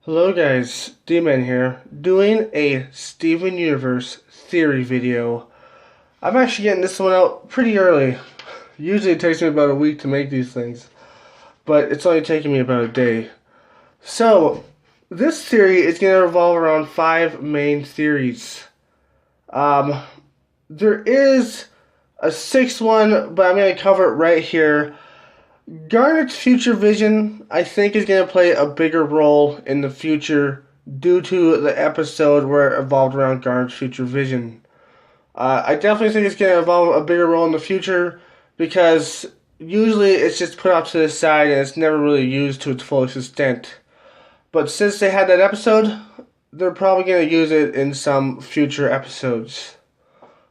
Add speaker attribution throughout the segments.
Speaker 1: Hello guys, D-Man here, doing a Steven Universe theory video. I'm actually getting this one out pretty early. Usually it takes me about a week to make these things, but it's only taking me about a day. So, this theory is going to revolve around 5 main theories. There is a 6th one, but I'm going to cover it right here. Garnet's future vision, I think, is going to play a bigger role in the future due to the episode where it evolved around Garnet's future vision. I definitely think it's going to evolve a bigger role in the future because usually it's just put off to the side and it's never really used to its fullest extent. But since they had that episode, they're probably going to use it in some future episodes,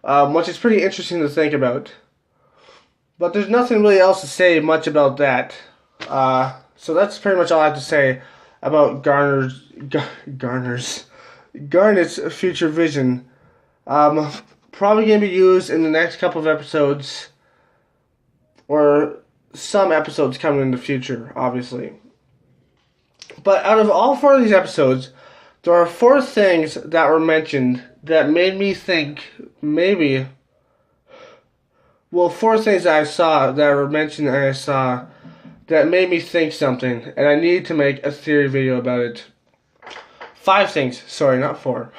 Speaker 1: which is pretty interesting to think about. But there's nothing really else to say much about that. So that's pretty much all I have to say about Garnet's future vision. Probably going to be used in the next couple of episodes, or some episodes coming in the future, obviously. But out of all 4 of these episodes, there are 4 things that were mentioned that made me think maybe... Well, 4 things that I saw that were mentioned and I saw that made me think something, and I need to make a theory video about it. 5 things, sorry, not 4.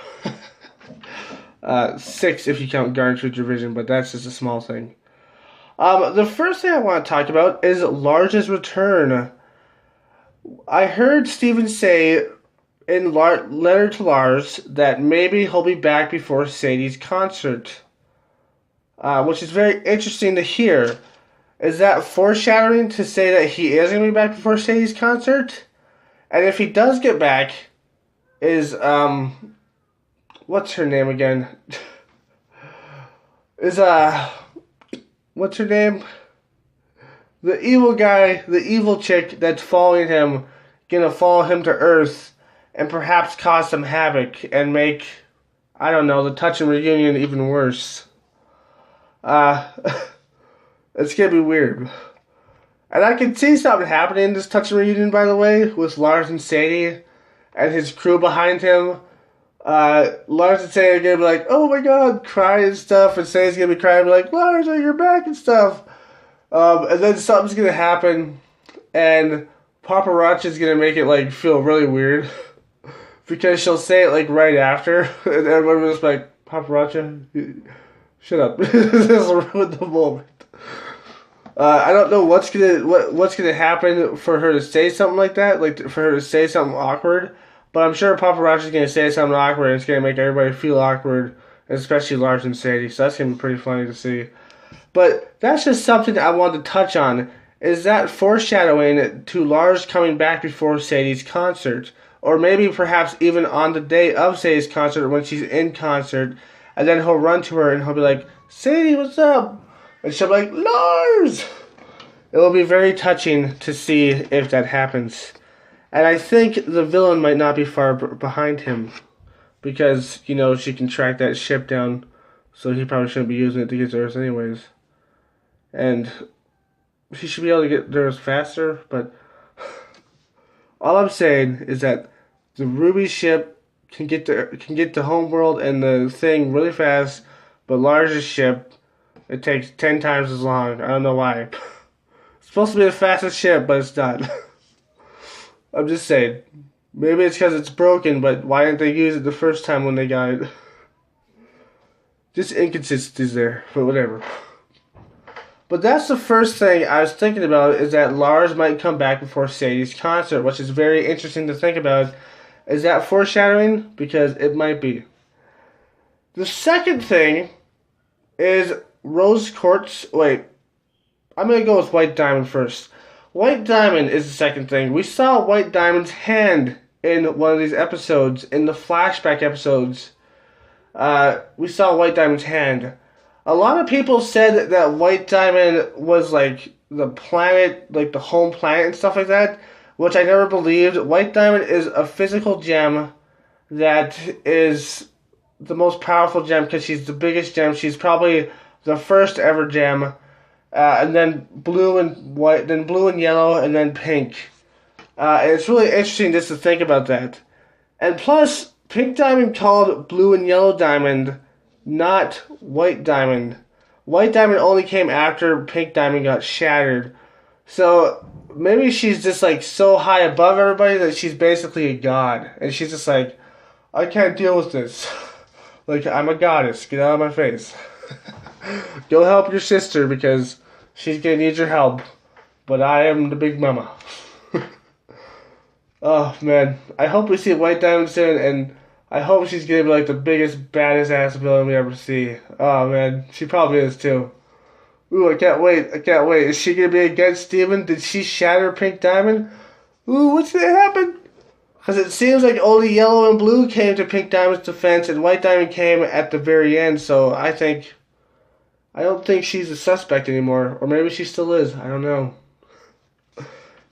Speaker 1: 6 if you count Garnet's future vision, but that's just a small thing. The first thing I want to talk about is Lars' return. I heard Steven say in Letter to Lars that maybe he'll be back before Sadie's concert. Which is very interesting to hear. Is that foreshadowing to say that he is going to be back before Sadie's concert? And if he does get back, is, what's her name again? What's her name? The evil guy, the evil chick that's following him, gonna follow him to Earth and perhaps cause some havoc and make, I don't know, the touching reunion even worse. It's gonna be weird. And I can see something happening in this touching reunion, by the way, with Lars and Sadie and his crew behind him. Lars and Sadie are gonna be like, oh my god, cry and stuff, and Sadie's gonna be crying, be like, Lars, you're back and stuff. And then something's gonna happen, and Paparazzi's gonna make it, like, feel really weird. Because she'll say it, like, right after, and everyone will just be like, Paparazzi? Shut up. This ruined the moment. I don't know what's gonna happen for her to say something like that, like for her to say something awkward. But I'm sure paparazzi's gonna say something awkward, and it's gonna make everybody feel awkward, especially Lars and Sadie. So that's gonna be pretty funny to see. But that's just something I wanted to touch on. Is that foreshadowing to Lars coming back before Sadie's concert, or maybe perhaps even on the day of Sadie's concert when she's in concert. And then he'll run to her and he'll be like, Sadie, what's up? And she'll be like, Lars! It will be very touching to see if that happens. And I think the villain might not be far behind him. Because, you know, she can track that ship down. So he probably shouldn't be using it to get to Earth anyways. And he should be able to get there faster. But all I'm saying is that the Ruby ship can get to Homeworld and the thing really fast, but Lars' ship, it takes 10 times as long. I don't know why. It's supposed to be the fastest ship, but it's not. I'm just saying. Maybe it's because it's broken, but why didn't they use it the first time when they got it? Just inconsistencies there, but whatever. But that's the first thing I was thinking about, is that Lars might come back before Sadie's concert, which is very interesting to think about. Is that foreshadowing? Because it might be. The second thing is Rose Quartz. Wait, I'm going to go with White Diamond first. White Diamond is the second thing. We saw White Diamond's hand in one of these episodes, in the flashback episodes. We saw White Diamond's hand. A lot of people said that White Diamond was like the planet, like the home planet and stuff like that, which I never believed. White Diamond is a physical gem that is the most powerful gem because she's the biggest gem. She's probably the first ever gem. And then blue and white, then blue and yellow, and then pink. And it's really interesting just to think about that. And plus, Pink Diamond called Blue and Yellow Diamond, not White Diamond. White Diamond only came after Pink Diamond got shattered. So maybe she's just like so high above everybody that she's basically a god. And she's just like, I can't deal with this. Like, I'm a goddess. Get out of my face. Go help your sister because she's gonna need your help. But I am the big mama. Oh, man. I hope we see White Diamond soon, and I hope she's gonna be like the biggest, baddest ass villain we ever see. Oh, man. She probably is, too. Ooh, I can't wait. I can't wait. Is she gonna be against Steven? Did she shatter Pink Diamond? Ooh, what's gonna happen? Because it seems like only Yellow and Blue came to Pink Diamond's defense, and White Diamond came at the very end, so I don't think she's a suspect anymore. Or maybe she still is. I don't know.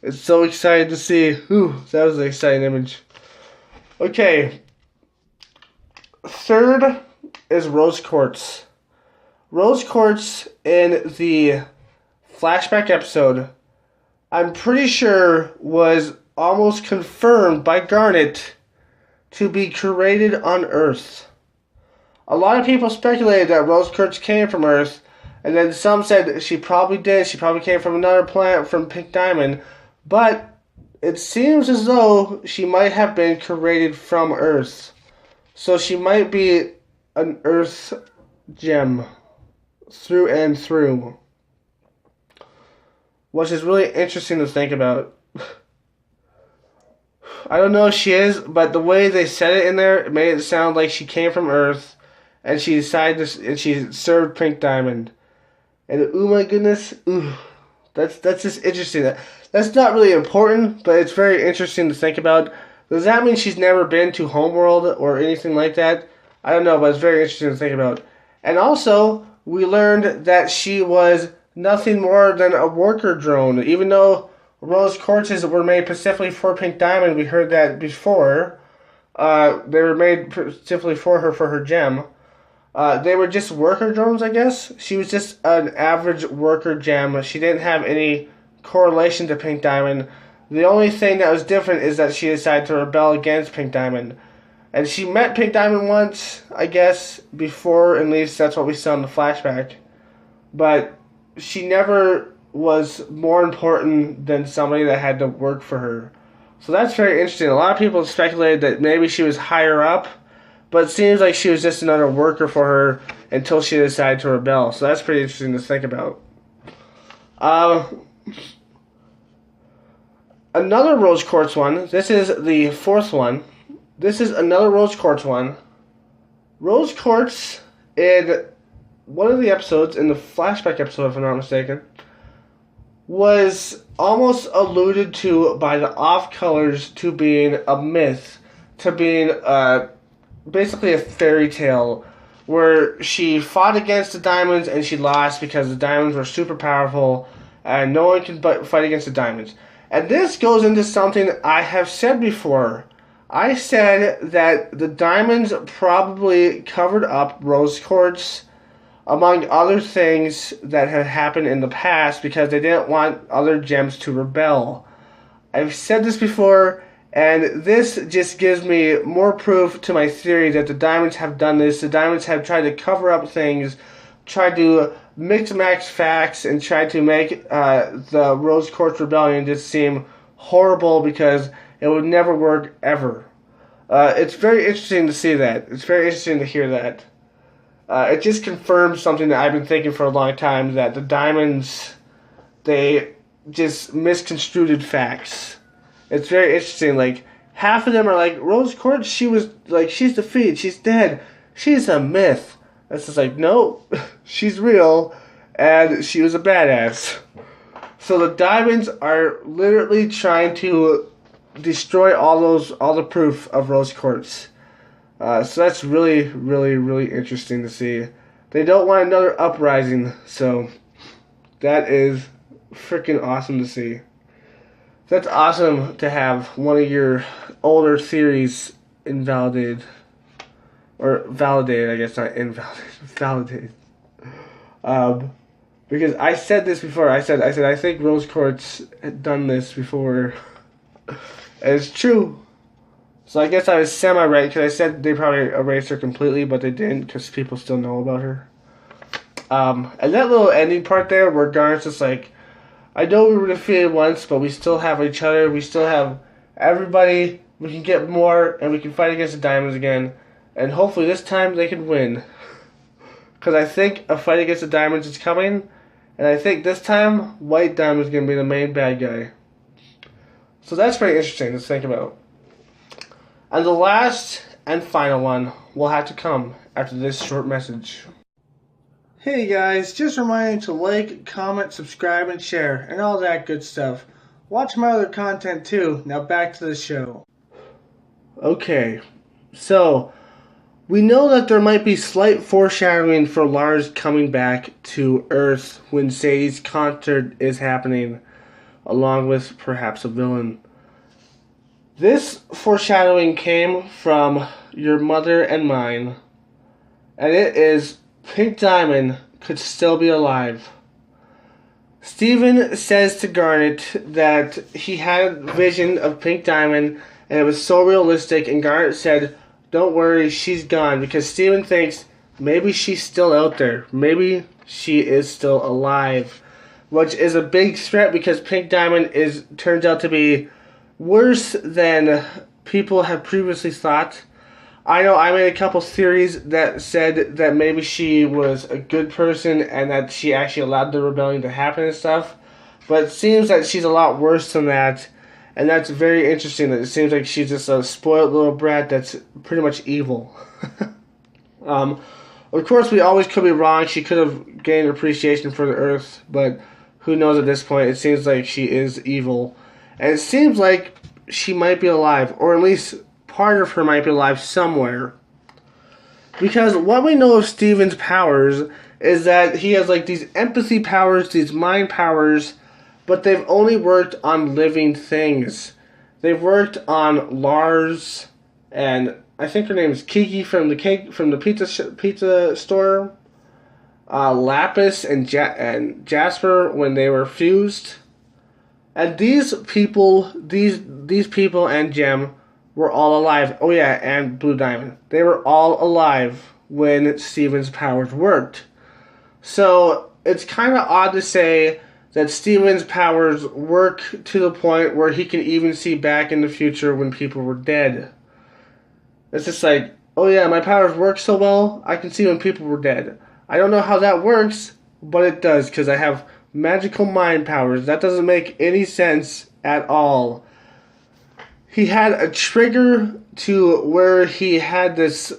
Speaker 1: It's so exciting to see. Ooh, that was an exciting image. Okay. Third is Rose Quartz. Rose Quartz in the flashback episode, I'm pretty sure was almost confirmed by Garnet to be created on Earth. A lot of people speculated that Rose Quartz came from Earth, and then some said she probably did. She probably came from another planet from Pink Diamond. But it seems as though she might have been created from Earth. So she might be an Earth gem through and through. Which is really interesting to think about. I don't know if she is, but the way they said it in there, it made it sound like she came from Earth and she decided to, and she served Pink Diamond. And oh my goodness, ooh, that's just interesting. That's not really important, but it's very interesting to think about. Does that mean she's never been to Homeworld or anything like that? I don't know, but it's very interesting to think about. And also, we learned that she was nothing more than a worker drone. Even though Rose Quartzes were made specifically for Pink Diamond, we heard that before. They were made specifically for her gem. They were just worker drones, I guess. She was just an average worker gem. She didn't have any correlation to Pink Diamond. The only thing that was different is that she decided to rebel against Pink Diamond. And she met Pink Diamond once, I guess, before, at least that's what we saw in the flashback. But she never was more important than somebody that had to work for her. So that's very interesting. A lot of people speculated that maybe she was higher up, but it seems like she was just another worker for her until she decided to rebel. So that's pretty interesting to think about. Another Rose Quartz one. This is the fourth one. This is another Rose Quartz one. Rose Quartz, in one of the episodes, in the flashback episode if I'm not mistaken, was almost alluded to by the off-colors to being a myth, to being basically a fairy tale, where she fought against the diamonds and she lost because the diamonds were super powerful and no one can fight against the diamonds. And this goes into something I have said before. I said that the diamonds probably covered up Rose Quartz, among other things that had happened in the past, because they didn't want other gems to rebel. I've said this before, and this just gives me more proof to my theory that the diamonds have done this. The diamonds have tried to cover up things, tried to mix-match facts, and tried to make the Rose Quartz Rebellion just seem horrible because it would never work ever. It's very interesting to see that. It's very interesting to hear that. It just confirms something that I've been thinking for a long time, that the diamonds, they just misconstrued facts. It's very interesting. Like, half of them are like, Rose Quartz, she's defeated, she's dead, she's a myth. It's just like, no, she's real, and she was a badass. So the diamonds are literally trying to destroy all the proof of Rose Quartz. So that's really, really, really interesting to see. They don't want another uprising, so that is freaking awesome to see. That's awesome to have one of your older theories invalidated. Or validated, I guess, not invalidated. Validated. Because I said this before. I said, I think Rose Quartz had done this before. And it's true. So I guess I was semi-right because I said they probably erased her completely, but they didn't because people still know about her. And that little ending part there where Garnet's just like, I know we were defeated once, but we still have each other. We still have everybody. We can get more, and we can fight against the Diamonds again. And hopefully this time they can win. Because I think a fight against the Diamonds is coming. And I think this time, White Diamond is going to be the main bad guy. So that's pretty interesting to think about. And the last and final one will have to come after this short message. Hey guys, just reminding you to like, comment, subscribe, and share, and all that good stuff. Watch my other content too. Now back to the show. Okay, so we know that there might be slight foreshadowing for Lars coming back to Earth when Sadie's concert is happening, along with perhaps a villain. This foreshadowing came from your mother and mine, and it is Pink Diamond could still be alive. Steven says to Garnet that he had a vision of Pink Diamond and it was so realistic, and Garnet said, don't worry, she's gone, because Steven thinks maybe she's still out there. Maybe she is still alive, which is a big threat because Pink Diamond turns out to be worse than people have previously thought. I know I made a couple theories that said that maybe she was a good person and that she actually allowed the rebellion to happen and stuff. But it seems that she's a lot worse than that. And that's very interesting that it seems like she's just a spoiled little brat that's pretty much evil. Of course, we always could be wrong. She could have gained appreciation for the Earth. But who knows at this point. It seems like she is evil. And it seems like she might be alive. Or at least part of her might be alive somewhere. Because what we know of Steven's powers is that he has like these empathy powers, these mind powers, but they've only worked on living things. They've worked on Lars, and I think her name is Kiki from the pizza store, Lapis and Jasper when they were fused. And these people and Gem were all alive. Oh yeah, and Blue Diamond. They were all alive when Steven's powers worked. So it's kind of odd to say that Steven's powers work to the point where he can even see back in the future when people were dead. It's just like, oh yeah, my powers work so well, I can see when people were dead. I don't know how that works, but it does, because I have magical mind powers. That doesn't make any sense at all. He had a trigger to where he had this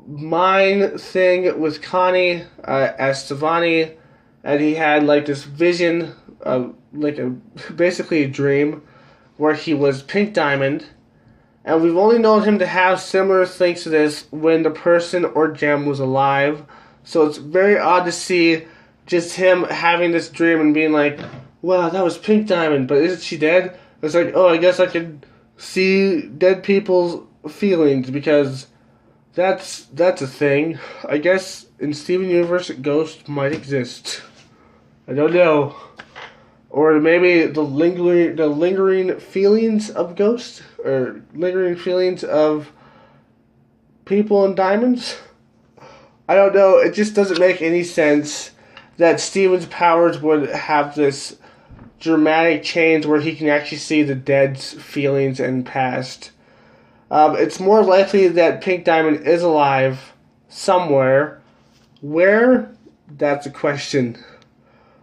Speaker 1: mind thing with Connie as Stevani, and he had like this vision of basically a dream where he was Pink Diamond, and we've only known him to have similar things to this when the person or Gem was alive. So it's very odd to see just him having this dream and being like, wow, that was Pink Diamond, but isn't she dead? It's like, oh, I guess I could see dead people's feelings because that's a thing. I guess in Steven Universe, ghosts might exist. I don't know. Or maybe the lingering feelings of ghosts, or lingering feelings of people in diamonds. I don't know. It just doesn't make any sense that Steven's powers would have this dramatic change where he can actually see the dead's feelings and past. It's more likely that Pink Diamond is alive somewhere. Where? That's a question.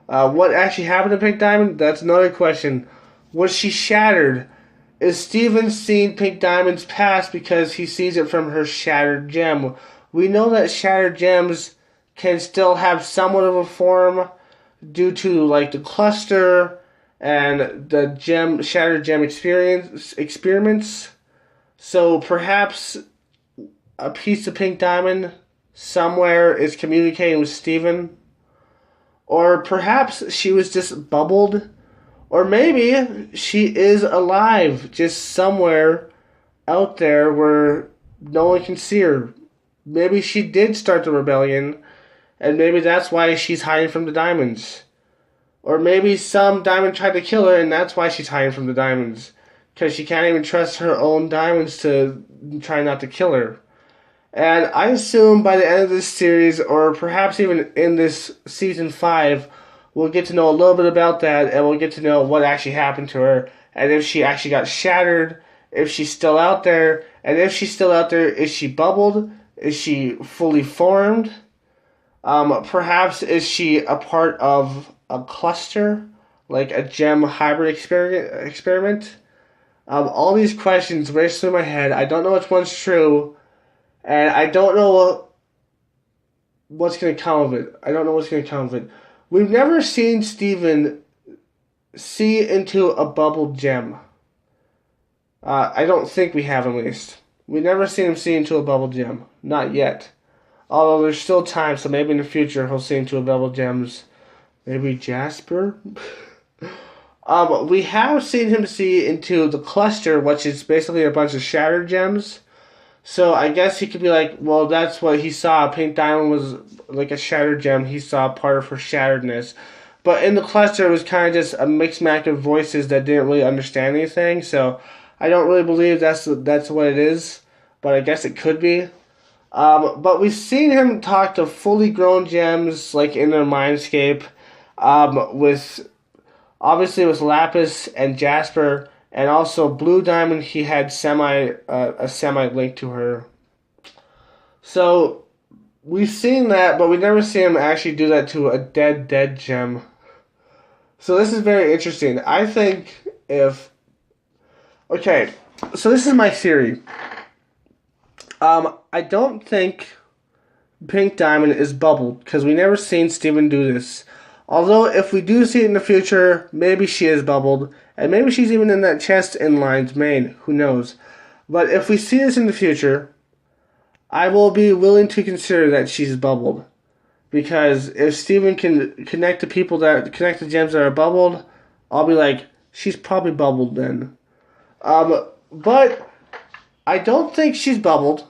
Speaker 1: What actually happened to Pink Diamond? That's another question. Was she shattered? Is Steven seeing Pink Diamond's past because he sees it from her shattered gem? We know that shattered gems can still have somewhat of a form due to like the cluster and the shattered gem experiments. So perhaps a piece of Pink Diamond somewhere is communicating with Steven. Or perhaps she was just bubbled. Or maybe she is alive just somewhere out there where no one can see her. Maybe she did start the rebellion, and maybe that's why she's hiding from the diamonds. Or maybe some diamond tried to kill her, and that's why she's hiding from the diamonds. because she can't even trust her own diamonds to try not to kill her. And I assume by the end of this series, or perhaps even in this season 5, we'll get to know a little bit about that, and we'll get to know what actually happened to her, and if she actually got shattered, if she's still out there, and if she's still out there, is she bubbled? Is she fully formed? Perhaps is she a part of a cluster, like a gem hybrid experiment? All these questions race through my head. I don't know which one's true, and I don't know what's going to come of it. We've never seen Steven see into a bubbled gem. I don't think we have, at least. We've never seen him see into a bubbled gem. Not yet. Although there's still time, so maybe in the future he'll see into a bubbled gems. Maybe Jasper? We have seen him see into the cluster, which is basically a bunch of shattered gems. So I guess he could be like, well, that's what he saw. Pink Diamond was like a shattered gem. He saw part of her shatteredness. But in the cluster, it was kind of just a mixed match of voices that didn't really understand anything. So I don't really believe that's what it is. But I guess it could be. But we've seen him talk to fully grown gems, like in their mindscape, obviously with Lapis and Jasper, and also Blue Diamond. He had a semi link to her. So we've seen that, but we never seen him actually do that to a dead gem. So this is very interesting. I think okay, so this is my theory. I don't think Pink Diamond is bubbled, because we never seen Steven do this. Although, if we do see it in the future, maybe she is bubbled, and maybe she's even in that chest in Lion's Mane, who knows. But if we see this in the future, I will be willing to consider that she's bubbled. Because if Steven can connect the gems that are bubbled, I'll be like, she's probably bubbled then. But I don't think she's bubbled.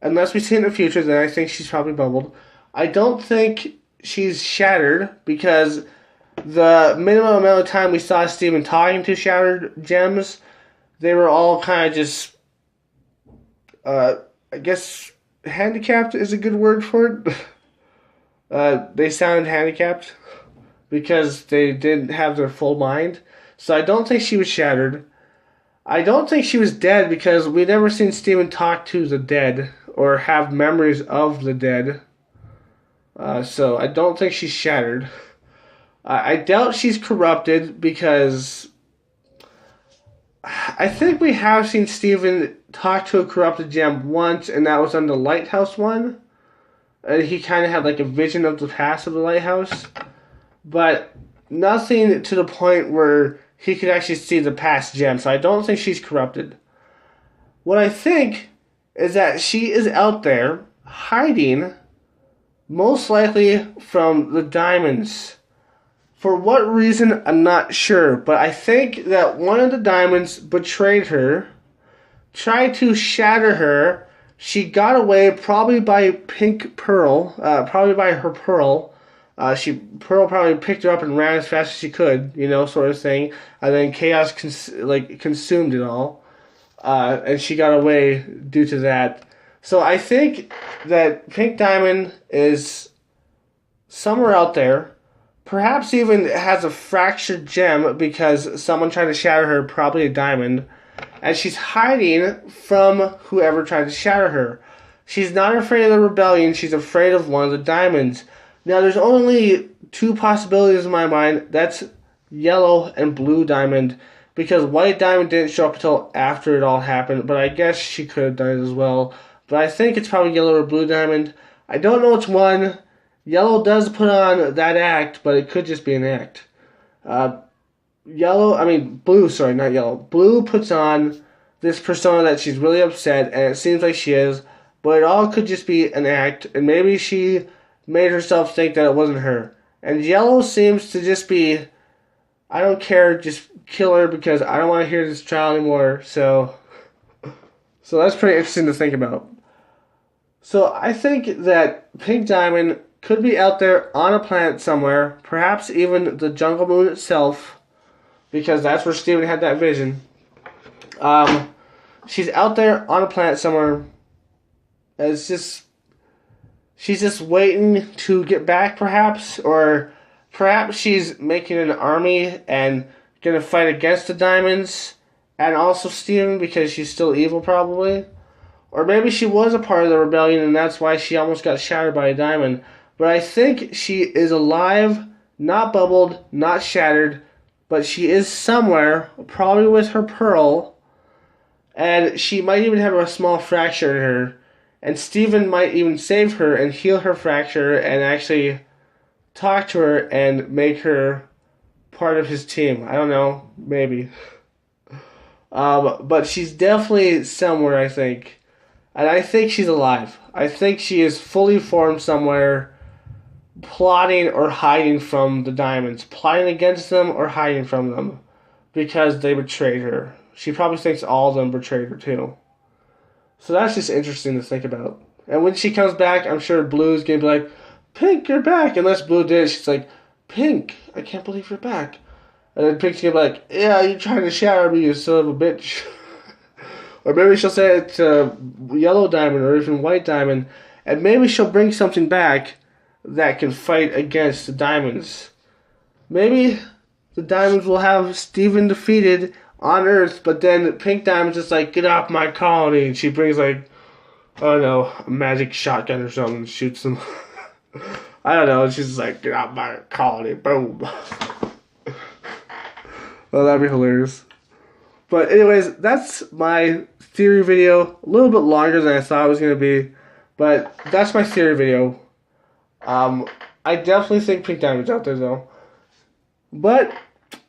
Speaker 1: Unless we see it in the future, then I think she's probably bubbled. I don't think she's shattered, because the minimum amount of time we saw Steven talking to shattered gems, they were all kind of just, I guess, handicapped is a good word for it. They sounded handicapped because they didn't have their full mind. So I don't think she was shattered. I don't think she was dead, because we never seen Steven talk to the dead or have memories of the dead. So I don't think she's shattered. I doubt she's corrupted, because I think we have seen Steven talk to a corrupted gem once, and that was on the lighthouse one. And he kind of had like a vision of the past of the lighthouse. But nothing to the point where he could actually see the past gem. So I don't think she's corrupted. What I think is that she is out there hiding, most likely from the diamonds. For what reason, I'm not sure. But I think that one of the diamonds betrayed her, tried to shatter her. She got away, probably by Pink Pearl, probably by her Pearl. Pearl probably picked her up and ran as fast as she could, sort of thing. And then Chaos consumed it all. And she got away due to that. So I think that Pink Diamond is somewhere out there. Perhaps even has a fractured gem, because someone tried to shatter her, probably a diamond. And she's hiding from whoever tried to shatter her. She's not afraid of the rebellion. She's afraid of one of the diamonds. Now, there's only two possibilities in my mind. That's yellow and blue diamond. Because white diamond didn't show up until after it all happened. But I guess she could have done it as well. But I think it's probably yellow or blue diamond. I don't know which one. Yellow does put on that act, but it could just be an act. Blue, sorry, not yellow. Blue puts on this persona that she's really upset, and it seems like she is, but it all could just be an act, and maybe she made herself think that it wasn't her. And yellow seems to just be, I don't care, just kill her because I don't want to hear this trial anymore, so that's pretty interesting to think about. So I think that Pink Diamond could be out there on a planet somewhere, perhaps even the Jungle Moon itself, because that's where Steven had that vision. She's out there on a planet somewhere. It's just she's just waiting to get back, perhaps, or perhaps she's making an army and gonna fight against the diamonds and also Steven because she's still evil, probably. Or maybe she was a part of the rebellion and that's why she almost got shattered by a diamond. But I think she is alive, not bubbled, not shattered, but she is somewhere, probably with her pearl, and she might even have a small fracture in her. And Steven might even save her and heal her fracture and actually talk to her and make her part of his team. I don't know, maybe. But she's definitely somewhere, I think. And I think she's alive. I think she is fully formed somewhere, plotting or hiding from the diamonds. Plotting against them or hiding from them. Because they betrayed her. She probably thinks all of them betrayed her too. So that's just interesting to think about. And when she comes back, I'm sure Blue's going to be like, Pink, you're back. Unless Blue did, she's like, Pink, I can't believe you're back. And then Pink's going to be like, yeah, you're trying to shatter me, you son of a bitch. Or maybe she'll say it to Yellow Diamond or even White Diamond. And maybe she'll bring something back that can fight against the diamonds. Maybe the diamonds will have Steven defeated on Earth, but then Pink Diamond's just like, get off my colony. And she brings like, I don't know, a magic shotgun or something and shoots them. I don't know. She's just like, get off my colony. Boom. Well, that'd be hilarious. But anyways, that's my theory video. A little bit longer than I thought it was going to be. But that's my theory video. I definitely think Pink Diamond's out there, though. But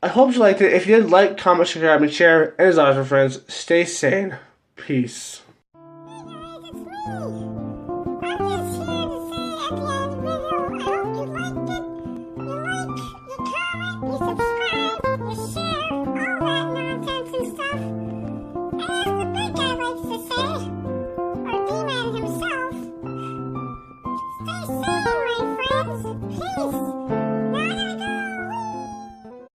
Speaker 1: I hope you liked it. If you did, like, comment, subscribe, and share. And as always, my friends, stay sane. Peace.
Speaker 2: Hey guys, it's me!